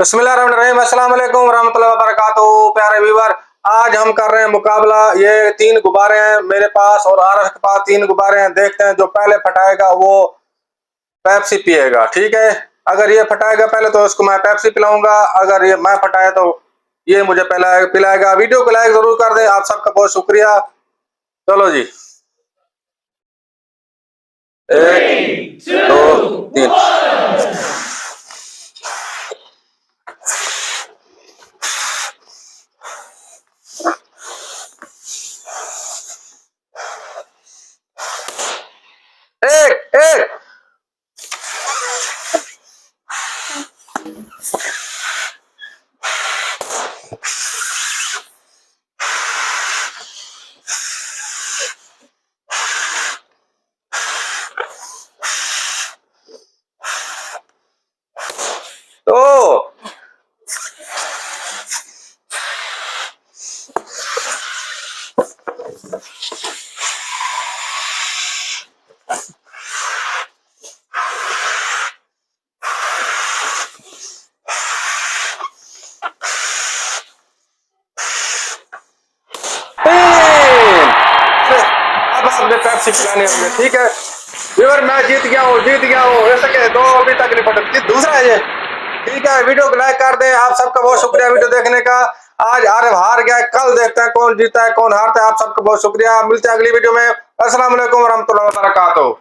बिस्मिल्लाहिर्रहमानिर्रहीम, अस्सलाम वालेकुम रहमतुल्लाहि व बरकातहू। प्यारे व्यूअर, आज हम कर रहे हैं मुकाबला। ये 3 गुब्बारे हैं मेरे पास और आरफ के पास 3 गुब्बारे हैं। देखते हैं जो पहले फटाएगा वो पेप्सी पिएगा। ठीक है, अगर ये फटाएगा पहले तो उसको मैं पेप्सी पिलाऊंगा, अगर ये मैं फटाया तो ये मुझे पहले पिलाएगा। वीडियो को लाइक जरूर कर दें, आप सबका बहुत शुक्रिया। चलो जी, 1 2 3। एक एक तो पेप्सी पिलाने होंगे। ठीक है व्यूअर, मैं जीत गया हूँ। ऐसा के 2 अभी तक नहीं पड़े, दूसरा है ये। ठीक है, वीडियो को लाइक कर दे, आप सबका बहुत शुक्रिया वीडियो देखने का। आज आरव हार गया, कल देखते हैं कौन जीता है कौन हारता है। आप सबका बहुत शुक्रिया, मिलते हैं अगली वीडियो में। अस्सलाम वालेकुम रहमतुल्लाहि व बरकातहू।